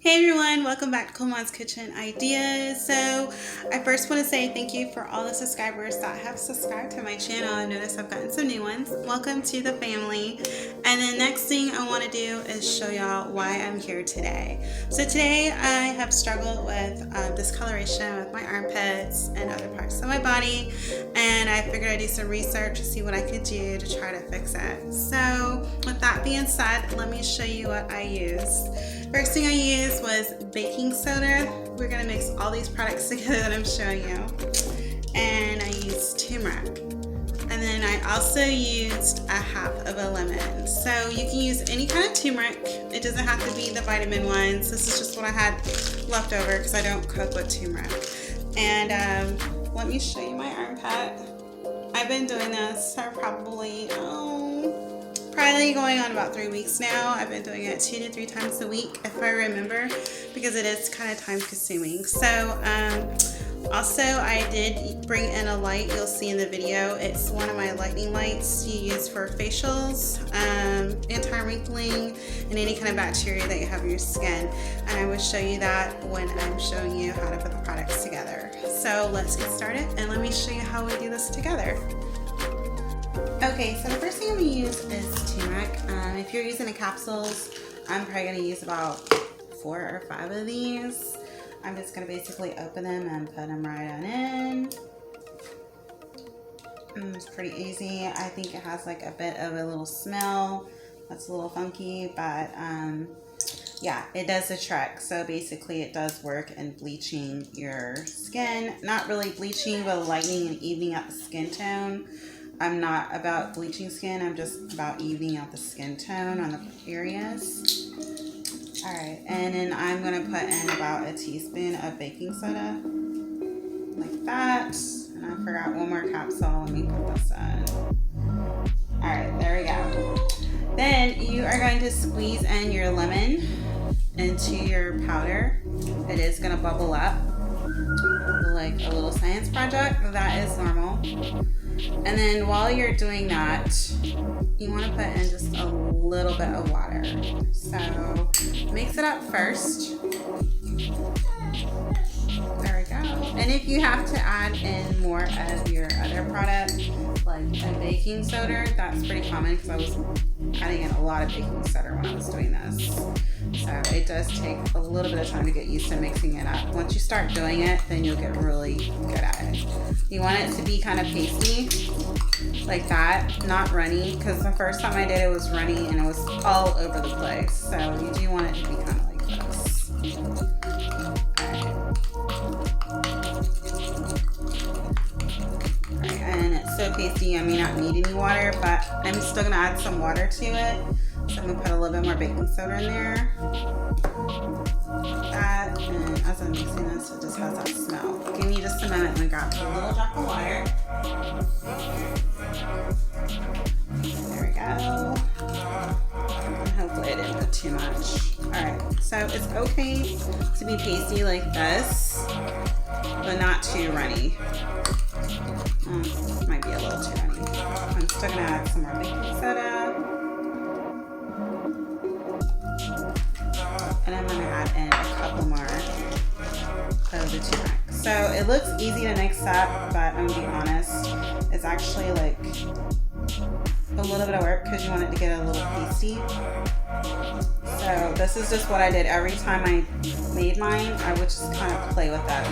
Hey everyone, welcome back to Cool Mom's Kitchen Ideas. So I first want to say thank you for all the subscribers that have subscribed to my channel. I noticed I've gotten some new ones. Welcome to the family. And the next thing I want to do is show y'all why I'm here today. So today I have struggled with discoloration with my armpits and other parts of my body, and I figured I'd do some research to see what I could do to try to fix it. So with that being said, let me show you what I used. First thing I used was baking soda. We're gonna mix all these products together that I'm showing you. And I used turmeric. And then I also used a half of a lemon. So you can use any kind of turmeric. It doesn't have to be the vitamin ones. This is just what I had left over because I don't cook with turmeric. And let me show you my armpit. I've been doing this for probably going on about 3 weeks now. I've been doing it 2 to 3 times a week if I remember, because it is kind of time consuming. So also I did bring in a light you'll see in the video. It's one of my lightning lights you use for facials, anti-wrinkling, and any kind of bacteria that you have in your skin. And I will show you that when I'm showing you how to put the products together. So let's get started and let me show you how we do this together. Okay, so the first thing I'm going to use is turmeric. If you're using the capsules, I'm probably going to use about 4 or 5 of these. I'm just going to basically open them and put them right on in. It's pretty easy. I think it has like a bit of a little smell that's a little funky, but yeah, it does the trick. So basically it does work in bleaching your skin. Not really bleaching, but lightening and evening out the skin tone. I'm not about bleaching skin, I'm just about evening out the skin tone on the areas. Alright, and then I'm going to put in about a teaspoon of baking soda, like that. And I forgot one more capsule, let me put this in. Alright, there we go. Then you are going to squeeze in your lemon into your powder. It is going to bubble up like a little science project, that is normal. And then while you're doing that, you want to put in just a little bit of water. So mix it up first. There we go. And if you have to add in more of your other product, like a baking soda, that's pretty common because I was adding in a lot of baking soda when I was doing this. So it does take a little bit of time to get used to mixing it up. Once you start doing it, then you'll get really good at it. You want it to be kind of pasty, like that, not runny, because the first time I did it was runny and it was all over the place. So you do want it to be kind of like this. Alright, and it's so pasty I may not need any water, but I'm still going to add some water to it. So I'm going to put a little bit more baking soda in there. That, and as I'm mixing this, it just has that smell. Give me just a moment and grab a little drop of water. There we go. And hopefully I didn't put too much. Alright, so it's okay to be pasty like this, but not too runny. Might be a little too runny. I'm still going to add some more baking soda. And I'm going to add in a couple more of the turmeric. So it looks easy to mix up, but I'm going to be honest, it's actually like a little bit of work because you want it to get a little pasty. So this is just what I did every time I made mine. I would just kind of play with that.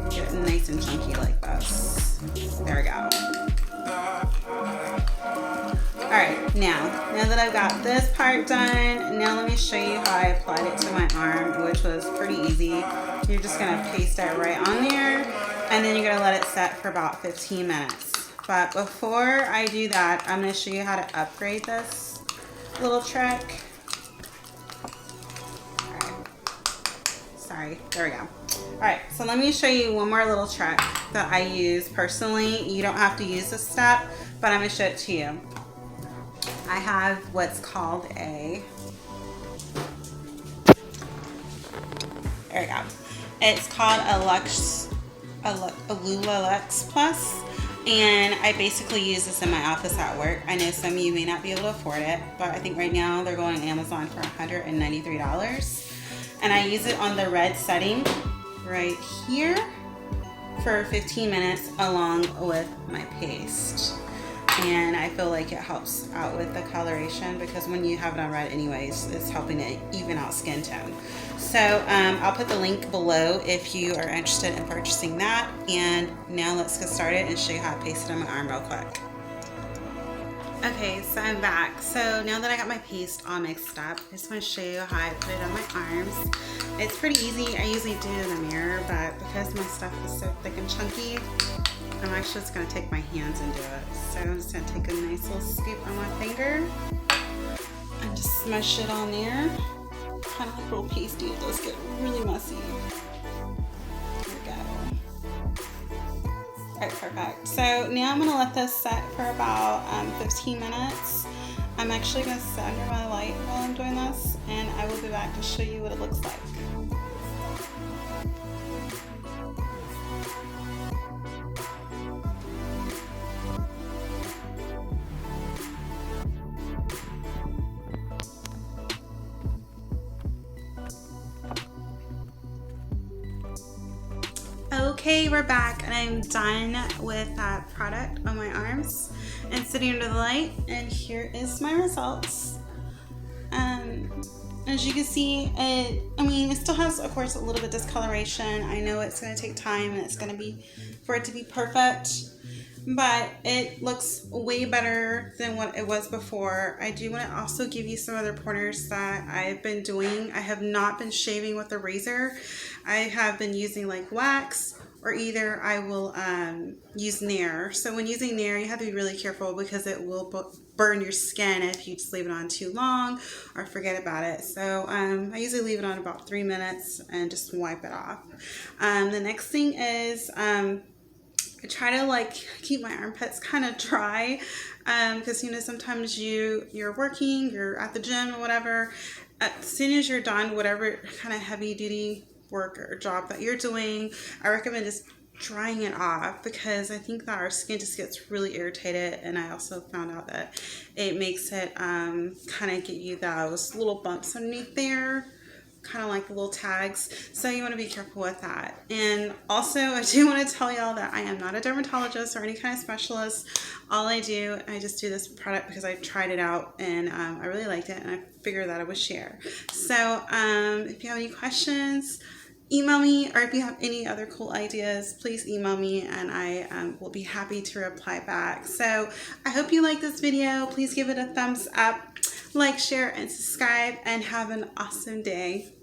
Get it nice and chunky like this. There we go. Alright, now that I've got this part done, now let me show you how I applied it to my arm, which was pretty easy. You're just going to paste it right on there, and then you're going to let it set for about 15 minutes. But before I do that, I'm going to show you how to upgrade this little trick. Alright, sorry, there we go. Alright, so let me show you one more little trick that I use personally. You don't have to use this step, but I'm going to show it to you. I have what's called there we go. It's called a Lula Lux Plus, and I basically use this in my office at work. I know some of you may not be able to afford it, but I think right now they're going on Amazon for $193. and I use it on the red setting right here for 15 minutes along with my paste. And I feel like it helps out with the coloration because when you have it on red anyways, it's helping to even out skin tone. So I'll put the link below if you are interested in purchasing that. And now let's get started and show you how I paste it on my arm real quick. Okay, so I'm back. So now that I got my paste all mixed up, I just want to show you how I put it on my arms. It's pretty easy. I usually do it in the mirror, but because my stuff is so thick and chunky, I'm actually just going to take my hands and do it. So I'm just going to take a nice little scoop on my finger and just smush it on there. Kind of like real pasty. It does get really messy. There we go. Alright, perfect. So now I'm going to let this set for about 15 minutes. I'm actually going to sit under my light while I'm doing this, and I will be back to show you what it looks like. Okay, we're back and I'm done with that product on my arms and sitting under the light, and here is my results. As you can see, it still has, of course, a little bit of discoloration. I know it's going to take time and it's going to be for it to be perfect, but it looks way better than what it was before. I do want to also give you some other pointers that I've been doing. I have not been shaving with a razor. I have been using like wax, or either I will use Nair. So when using Nair, you have to be really careful because it will burn your skin if you just leave it on too long or forget about it. So I usually leave it on about 3 minutes and just wipe it off. The next thing is I try to like keep my armpits kind of dry because sometimes you're working, you're at the gym or whatever. As soon as you're done whatever kind of heavy duty work or job that you're doing, I recommend just drying it off because I think that our skin just gets really irritated, and I also found out that it makes it kind of get you those little bumps underneath there, kind of like little tags. So you want to be careful with that. And also I do want to tell y'all that I am not a dermatologist or any kind of specialist. All I just do this product because I tried it out and I really liked it, and I figured that I would share. So if you have any questions, email me, or if you have any other cool ideas, please email me and I will be happy to reply back. So I hope you like this video. Please give it a thumbs up, like, share, and subscribe, and have an awesome day.